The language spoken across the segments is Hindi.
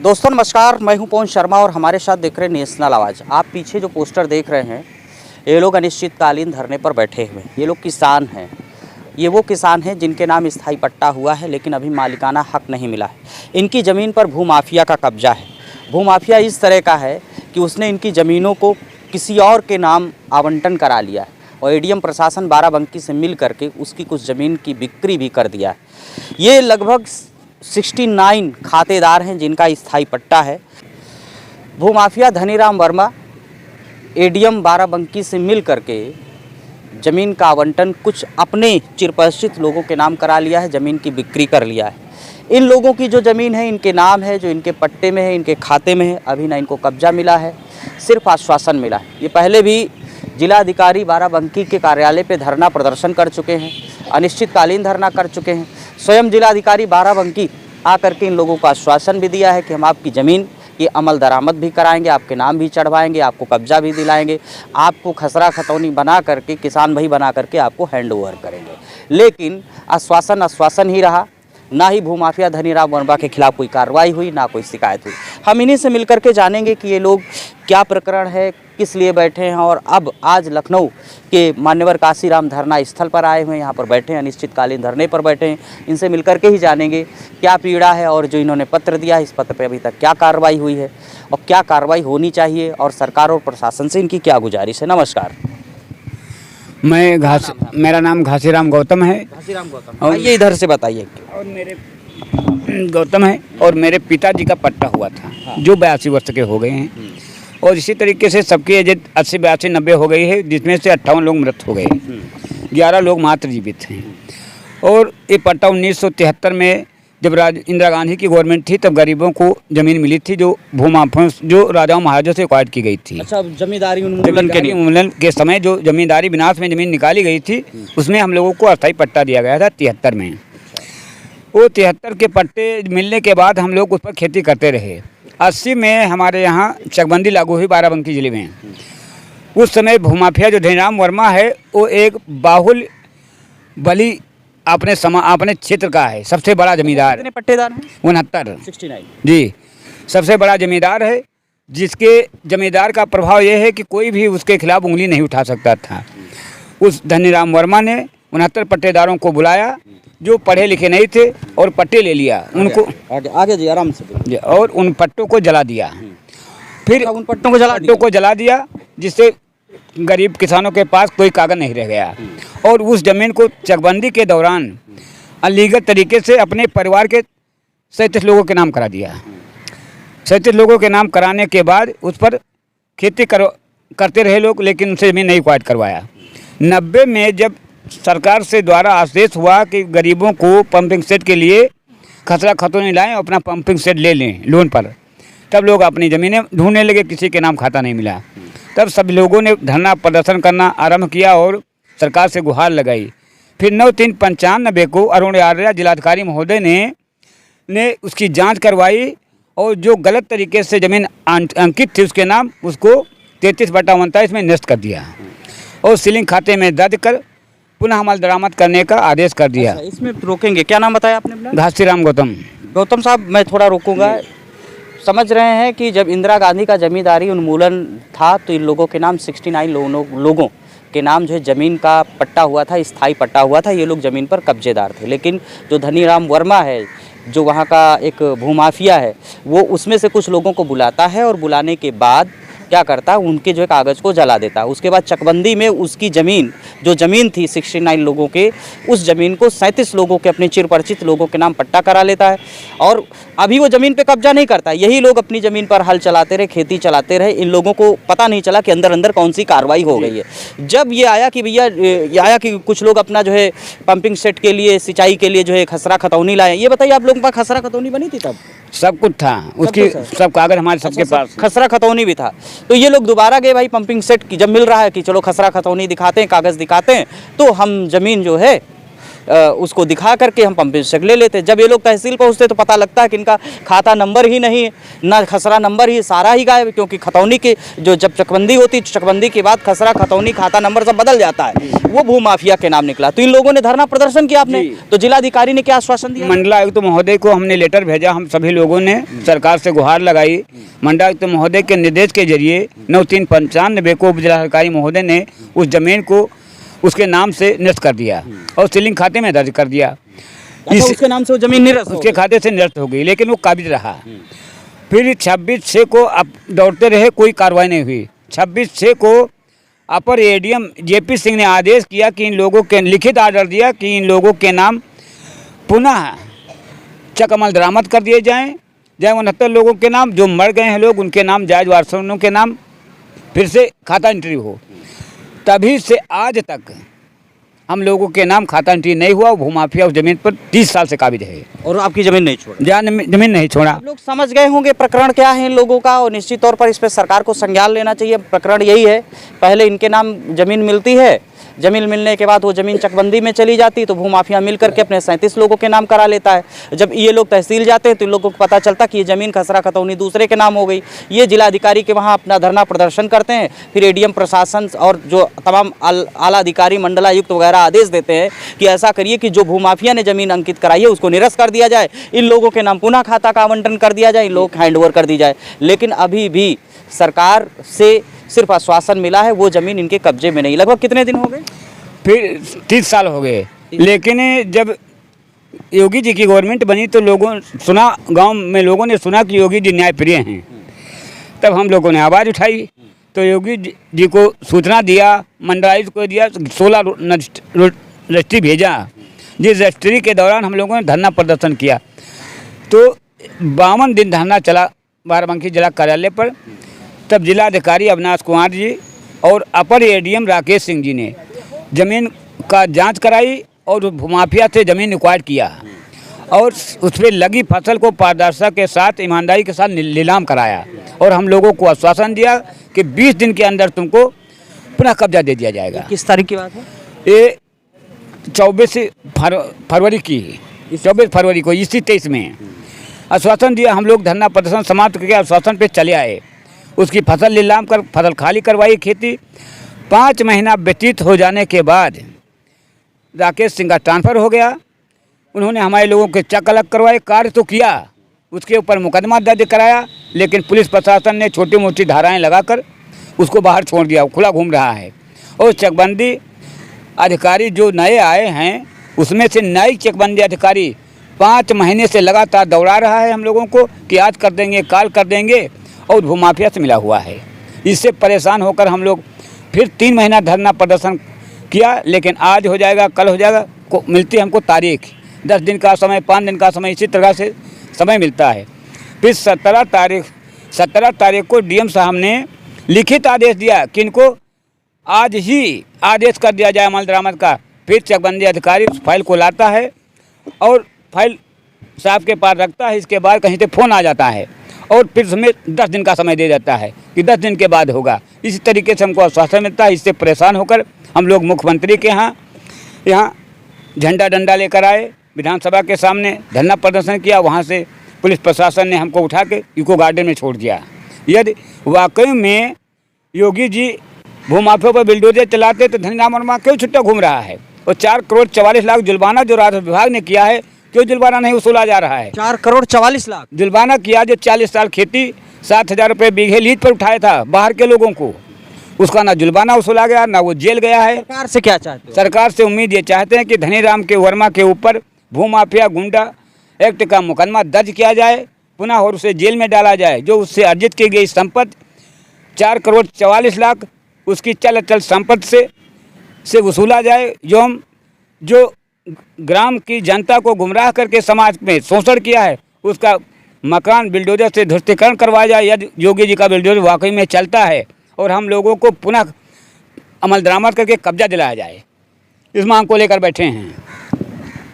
दोस्तों नमस्कार, मैं हूं पवन शर्मा और हमारे साथ देख रहे हैं नेशनल आवाज़। आप पीछे जो पोस्टर देख रहे हैं, ये लोग अनिश्चितकालीन धरने पर बैठे हुए हैं। ये लोग किसान हैं। ये वो किसान हैं जिनके नाम स्थायी पट्टा हुआ है, लेकिन अभी मालिकाना हक नहीं मिला है। इनकी ज़मीन पर भूमाफिया का कब्जा है। भूमाफिया इस तरह का है कि उसने इनकी ज़मीनों को किसी और के नाम आवंटन करा लिया है और एडीएम प्रशासन बाराबंकी से मिल करके उसकी कुछ ज़मीन की बिक्री भी कर दिया है। ये लगभग 69 खातेदार हैं जिनका स्थायी पट्टा है। भूमाफिया धनीराम वर्मा एडीएम बाराबंकी से मिल करके ज़मीन का आवंटन कुछ अपने चिरपरिचित लोगों के नाम करा लिया है, ज़मीन की बिक्री कर लिया है। इन लोगों की जो ज़मीन है इनके नाम है, जो इनके पट्टे में है, इनके खाते में है। अभी ना इनको कब्जा मिला है, सिर्फ आश्वासन मिला है। ये पहले भी जिलाधिकारी बाराबंकी के कार्यालय पे धरना प्रदर्शन कर चुके हैं, अनिश्चितकालीन धरना कर चुके हैं। स्वयं जिलाधिकारी बाराबंकी आकर के इन लोगों को आश्वासन भी दिया है कि हम आपकी ज़मीन की अमल दरामद भी कराएंगे, आपके नाम भी चढ़वाएंगे, आपको कब्जा भी दिलाएंगे, आपको खसरा खतौनी बना करके, किसान भाई बना करके आपको हैंड ओवर करेंगे। लेकिन आश्वासन ही रहा। ना ही भूमाफिया धनीराम वर्मा के खिलाफ कोई कार्रवाई हुई, ना कोई शिकायत हुई। हम इन्हीं से मिलकर के जानेंगे कि ये लोग क्या प्रकरण है, किस लिए बैठे हैं और अब आज लखनऊ के मान्यवर काशीराम धरना स्थल पर आए हुए हैं, यहाँ पर बैठे हैं, अनिश्चितकालीन धरने पर बैठे हैं। इनसे मिलकर के ही जानेंगे क्या पीड़ा है और जो इन्होंने पत्र दिया है, इस पत्र पर अभी तक क्या कार्रवाई हुई है और क्या कार्रवाई होनी चाहिए और सरकार और प्रशासन से इनकी क्या गुजारिश है। नमस्कार, मेरा नाम घासीराम गौतम है। घासीराम गौतम, और ये इधर से बताइए। और मेरे गौतम है और मेरे पिताजी का पट्टा हुआ था, जो 82 वर्ष के हो गए हैं। और इसी तरीके से सबकी एज 80, 82, 90 हो गई है, जिसमें से 58 लोग मृत हो गए, 11 लोग मात्र जीवित हैं। और ये पट्टा 1973 में जब इंदिरा गांधी की गवर्नमेंट थी, तब गरीबों को ज़मीन मिली थी, जो भूमाफियों, जो राजाओं महाराजों से एक्वायर्ड की गई थी। अच्छा, जमींदारी उन्मूलन के समय जो जमींदारी विनाश में ज़मीन निकाली गई थी, उसमें हम लोगों को अस्थायी पट्टा दिया गया था 73 में। वो 73 के पट्टे मिलने के बाद हम लोग उस पर खेती करते रहे। 80 में हमारे यहाँ चकबंदी लागू हुई बाराबंकी जिले में। उस समय भूमाफिया जो धनीराम वर्मा है, वो एक बाहुल बली अपने क्षेत्र का है, सबसे बड़ा जमींदार। कितने पट्टेदार हैं? 69 जी, सबसे बड़ा जमींदार है, जिसके जमींदार का प्रभाव यह है कि कोई भी उसके खिलाफ उंगली नहीं उठा सकता था। उस धनीराम वर्मा ने 69 पट्टेदारों को बुलाया, जो पढ़े लिखे नहीं थे, और पट्टे ले लिया उनको। आगे जी, आराम से। और उन पट्टों को जला दिया। फिर उन पट्टों को जला दिया, जिससे गरीब किसानों के पास कोई कागज नहीं रह गया। और उस जमीन को चकबंदी के दौरान अलीगढ़ तरीके से अपने परिवार के 37 लोगों के नाम करा दिया। 37 लोगों के नाम कराने के बाद उस पर खेती करते रहे लोग, लेकिन उनसे ज़मीन नहीं एक्वायर्ड करवाया। 90 में जब सरकार से द्वारा आदेश हुआ कि गरीबों को पंपिंग सेट के लिए खसरा खतौनी लाएं और अपना पंपिंग सेट ले लें लोन पर, तब लोग अपनी ज़मीनें ढूंढने लगे, किसी के नाम खाता नहीं मिला। तब सभी लोगों ने धरना प्रदर्शन करना आरंभ किया और सरकार से गुहार लगाई। फिर 9/3/95 को अरुण आर्या जिलाधिकारी महोदय ने उसकी जांच करवाई और जो गलत तरीके से ज़मीन अंकित थी उसके नाम, उसको 33/29 में नष्ट कर दिया और सीलिंग खाते में दर्ज कर पुनः अमल दरामद करने का आदेश कर दिया। अच्छा, इसमें रोकेंगे, क्या नाम बताया आपने? घासीराम गौतम। गौतम साहब, मैं थोड़ा रोकूंगा। समझ रहे हैं कि जब इंदिरा गांधी का जमींदारी उन्मूलन था, तो इन लोगों के नाम 69 लोगों के नाम जो है ज़मीन का पट्टा हुआ था, स्थायी पट्टा हुआ था। ये लोग ज़मीन पर कब्जेदार थे। लेकिन जो धनीराम वर्मा है, जो वहाँ का एक भूमाफिया है, वो उसमें से कुछ लोगों को बुलाता है और बुलाने के बाद क्या करता है, उनके जो है कागज़ को जला देता है। उसके बाद चकबंदी में उसकी ज़मीन, जो ज़मीन थी 69 लोगों के, उस ज़मीन को 37 लोगों के, अपने चिरपरिचित लोगों के नाम पट्टा करा लेता है। और अभी वो ज़मीन पे कब्जा नहीं करता। यही लोग अपनी ज़मीन पर हल चलाते रहे, खेती चलाते रहे। इन लोगों को पता नहीं चला कि अंदर अंदर कौन सी कार्रवाई हो गई है। जब ये आया कि भैया, ये आया कि कुछ लोग अपना जो है पंपिंग सेट के लिए, सिंचाई के लिए जो है खसरा खतौनी लाए। ये बताइए, आप लोगों के पास खसरा खतौनी बनी थी? तब सब कुछ था, उसकी सब कागज हमारे सबके पास, खसरा खतौनी भी था। तो ये लोग दोबारा गए भाई पंपिंग सेट की, जब मिल रहा है कि चलो खसरा खतौनी दिखाते हैं, कागज़ दिखाते हैं, तो हम ज़मीन जो है उसको दिखा करके हम पंपिंग चेक ले लेते। जब ये लोग तहसील पहुँचते तो पता लगता है कि इनका खाता नंबर ही नहीं है, ना खसरा नंबर ही, सारा ही गायब, क्योंकि खतौनी की जो जब चकबंदी होती, चकबंदी के बाद खसरा, खतौनी, खाता नंबर सब बदल जाता है, वो भूमाफिया के नाम निकला। तो इन लोगों ने धरना प्रदर्शन किया आपने, तो जिलाधिकारी ने क्या आश्वासन दिया? मंडलायुक्त महोदय को हमने लेटर भेजा, हम सभी लोगों ने सरकार से गुहार लगाई। मंडलायुक्त महोदय के निर्देश के जरिए 9395 को जिलाधिकारी महोदय ने उस जमीन को उसके नाम से निरस्त कर दिया और सीलिंग खाते में दर्ज कर दिया। अच्छा, उसके नाम से वो जमीन निरस्त, उसके खाते से निरस्त हो गई, लेकिन वो काबिज रहा। फिर 26/6 को अब दौड़ते रहे, कोई कार्रवाई नहीं हुई। 26/6 को अपर एडीएम जेपी सिंह ने आदेश किया कि इन लोगों के, लिखित आर्डर दिया कि इन लोगों के नाम पुनः चक अमल दरामद कर दिए जाएं। चाहे 69 लोगों के नाम जो मर गए हैं लोग, उनके नाम, जायज वारसों के नाम फिर से खाता एंट्री हो। तभी से आज तक हम लोगों के नाम खाता एंट्री नहीं हुआ। भूमाफिया उस जमीन पर 30 साल से काबिज है और आपकी जमीन नहीं छोड़ा, जमीन नहीं छोड़ा। आप लोग समझ गए होंगे प्रकरण क्या है इन लोगों का, और निश्चित तौर पर इस पर सरकार को संज्ञान लेना चाहिए। प्रकरण यही है, पहले इनके नाम जमीन मिलती है, जमीन मिलने के बाद वो जमीन चकबंदी में चली जाती, तो भूमाफिया मिल करके अपने 37 लोगों के नाम करा लेता है। जब ये लोग तहसील जाते हैं तो इन लोगों को पता चलता कि ये ज़मीन खसरा खतौनी दूसरे के नाम हो गई। ये जिलाधिकारी के वहाँ अपना धरना प्रदर्शन करते हैं, फिर एडीएम प्रशासन और जो तमाम आला अधिकारी, मंडलायुक्त वगैरह आदेश देते हैं कि ऐसा करिए कि जो भूमाफिया ने ज़मीन अंकित कराई है उसको निरस्त कर दिया जाए, इन लोगों के नाम पुनः खाता का आवंटन कर दिया जाए, इन लोगों को हैंडओवर कर दी जाए। लेकिन अभी भी सरकार से सिर्फ आश्वासन मिला है, वो ज़मीन इनके कब्जे में नहीं। लगभग कितने दिन हो गए? फिर 30 साल हो गए। लेकिन जब योगी जी की गवर्नमेंट बनी तो लोगों सुना, गांव में लोगों ने सुना कि योगी जी न्यायप्रिय हैं। तब हम लोगों ने आवाज़ उठाई, तो योगी जी को सूचना दिया, मंडलायुक्त को दिया, 16 रजिस्ट्री भेजा, जिस रजिस्ट्री के दौरान हम लोगों ने धरना प्रदर्शन किया। तो 52 दिन धरना चला बाराबंकी जिला कार्यालय पर। तब जिलाधिकारी अविनाश कुमार जी और अपर एडीएम राकेश सिंह जी ने ज़मीन का जांच कराई और भूमाफिया से ज़मीन एक्वायर किया और उस पर लगी फसल को पारदर्शिता के साथ, ईमानदारी के साथ नीलाम कराया। और हम लोगों को आश्वासन दिया कि 20 दिन के अंदर तुमको पुनः कब्जा दे दिया जाएगा। किस तारीख की बात है? ये 24 फरवरी की, 24 फरवरी को इसी 23 में आश्वासन दिया। हम लोग धरना प्रदर्शन समाप्त करके आश्वासन पे चले आए। उसकी फसल नीलाम कर फसल खाली करवाई खेती। 5 महीना व्यतीत हो जाने के बाद राकेश सिंह का ट्रांसफ़र हो गया। उन्होंने हमारे लोगों के चेक अलग करवाए, कार्य तो किया, उसके ऊपर मुकदमा दर्ज कराया, लेकिन पुलिस प्रशासन ने छोटी मोटी धाराएं लगाकर उसको बाहर छोड़ दिया, खुला घूम रहा है। और चकबंदी अधिकारी जो नए आए हैं, उसमें से नई चकबंदी अधिकारी 5 महीने से लगातार दौड़ा रहा है हम लोगों को कि आज कर देंगे, काल कर देंगे, और भूमाफिया से मिला हुआ है। इससे परेशान होकर हम लोग फिर 3 महीना धरना प्रदर्शन किया, लेकिन आज हो जाएगा, कल हो जाएगा, मिलती हमको तारीख, 10 दिन का समय, 5 दिन का समय, इसी तरह से समय मिलता है। फिर 17 तारीख को डीएम साहब ने लिखित आदेश दिया कि इनको आज ही आदेश कर दिया जाए अमल दरामद का। फिर चकबंदी अधिकारी उस फाइल को लाता है और फाइल साहब के पास रखता है। इसके बाद कहीं से फ़ोन आ जाता है और फिर उसमें 10 दिन का समय दे देता है कि 10 दिन के बाद होगा। इसी तरीके से हमको आश्वासन मिलता है। इससे परेशान होकर हम लोग मुख्यमंत्री के यहाँ झंडा डंडा लेकर आए, विधानसभा के सामने धरना प्रदर्शन किया। वहाँ से पुलिस प्रशासन ने हमको उठा के इको गार्डन में छोड़ दिया। यदि वाकई में योगी जी भूमाफिया पर बिल्डोजर चलाते तो धनीराम वर्मा क्यों छुट्टा घूम रहा है? और 4 करोड़ 44 लाख जुर्माना जो राजस्व विभाग ने किया है, क्यों जुर्माना नहीं वसूला जा रहा है? 4 करोड़ 44 लाख जुर्माना किया। जो 40 साल खेती 7,000 रुपये बीघे लीज पर उठाया था बाहर के लोगों को, उसका ना जुर्माना वसूला गया, ना वो जेल गया है। सरकार से क्या चाहते हो? सरकार से उम्मीद ये चाहते हैं कि धनीराम के वर्मा के ऊपर भूमाफिया गुंडा एक्ट का मुकदमा दर्ज किया जाए पुनः और उसे जेल में डाला जाए। जो उससे अर्जित की गई संपत्ति 4 करोड़ 44 लाख उसकी चल अचल संपत्ति से वसूला जाए। जो ग्राम की जनता को गुमराह करके समाज में शोषण किया है, उसका मकान बिल्डोजर से ध्वस्तीकरण करवाया जाए। यदि योगी जी का बिल्डोजर वाकई में चलता है और हम लोगों को पुनः अमल दरामद करके कब्जा दिलाया जाए, इस मांग को लेकर बैठे हैं।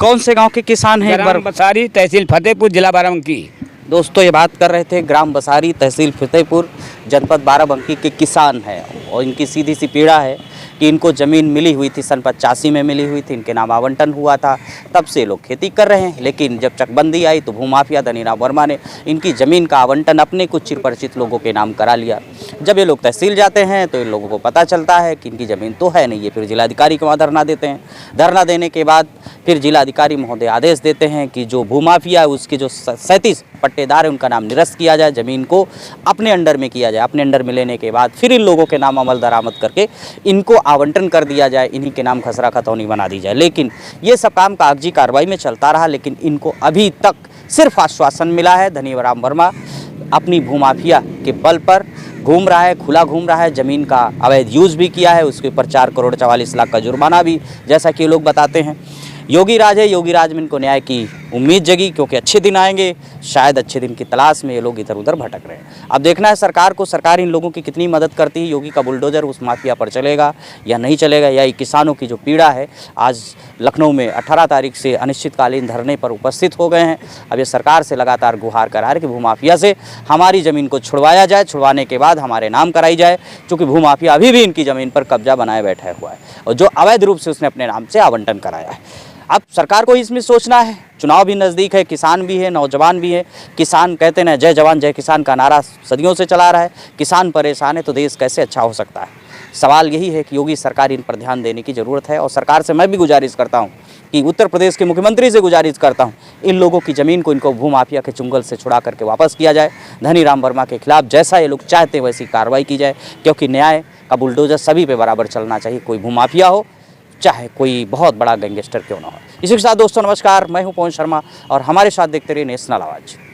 कौन से गांव के किसान हैं? ग्राम बसारी, तहसील फतेहपुर, जिला बाराबंकी। दोस्तों, ये बात कर रहे थे ग्राम बसारी, तहसील फतेहपुर, जनपद बाराबंकी के किसान हैं और इनकी सीधी सी पीड़ा है कि इनको ज़मीन मिली हुई थी, सन 85 में मिली हुई थी, इनके नाम आवंटन हुआ था, तब से लोग खेती कर रहे हैं। लेकिन जब चकबंदी आई तो भूमाफिया धनीराम वर्मा ने इनकी ज़मीन का आवंटन अपने कुछ चिरपरिचित लोगों के नाम करा लिया। जब ये लोग तहसील जाते हैं तो इन लोगों को पता चलता है कि इनकी ज़मीन तो है नहीं। ये फिर जिलाधिकारी के वहाँ धरना देते हैं। धरना देने के बाद फिर जिलाधिकारी महोदय आदेश देते हैं कि जो भूमाफिया है उसके जो 37 पट्टेदार है उनका नाम निरस्त किया जाए, ज़मीन को अपने अंडर में किया जाए। अपने अंडर में लेने के बाद फिर इन लोगों के नाम अमल दरामद करके इनको आवंटन कर दिया जाए, इन्हीं के नाम खसरा खतौनी बना दी जाए। लेकिन ये सब काम कागजी कार्रवाई में चलता रहा, लेकिन इनको अभी तक सिर्फ आश्वासन मिला है। धनीराम वर्मा अपनी भूमाफिया के बल पर घूम रहा है, खुला घूम रहा है, ज़मीन का अवैध यूज़ भी किया है, उसके ऊपर 4 करोड़ 44 लाख का जुर्माना भी, जैसा कि ये लोग बताते हैं। योगी राज है, योगी राज में इनको न्याय की उम्मीद जगी, क्योंकि अच्छे दिन आएंगे। शायद अच्छे दिन की तलाश में ये लोग इधर उधर भटक रहे हैं। अब देखना है सरकार को, सरकार इन लोगों की कितनी मदद करती है। योगी का बुलडोजर उस माफिया पर चलेगा या नहीं चलेगा, या किसानों की जो पीड़ा है। आज लखनऊ में 18 तारीख से अनिश्चितकालीन धरने पर उपस्थित हो गए हैं। अब ये सरकार से लगातार गुहार करा रहे कि भूमाफिया से हमारी ज़मीन को छुड़वाया जाए, छुड़वाने के बाद हमारे नाम कराई जाए, क्योंकि भूमाफिया अभी भी इनकी ज़मीन पर कब्जा बनाए बैठा हुआ है और जो अवैध रूप से उसने अपने नाम से आवंटन कराया है। अब सरकार को इसमें सोचना है, चुनाव भी नज़दीक है, किसान भी है, नौजवान भी है। किसान कहते हैं जय जवान जय किसान का नारा सदियों से चला रहा है। किसान परेशान है तो देश कैसे अच्छा हो सकता है। सवाल यही है कि योगी सरकार इन पर ध्यान देने की ज़रूरत है। और सरकार से मैं भी गुजारिश करता हूं, कि उत्तर प्रदेश के मुख्यमंत्री से गुजारिश करता हूं, इन लोगों की ज़मीन को इनको भूमाफिया के चुंगल से छुड़ा करके वापस किया जाए। धनीराम वर्मा के खिलाफ जैसा ये लोग चाहते हैं वैसी कार्रवाई की जाए, क्योंकि न्याय का बुलडोजर सभी पे बराबर चलना चाहिए, कोई भूमाफिया हो चाहे कोई बहुत बड़ा गैंगस्टर क्यों ना हो। इसी के साथ दोस्तों नमस्कार, मैं हूं पवन शर्मा और हमारे साथ देखते रहिए नेशनल आवाज़।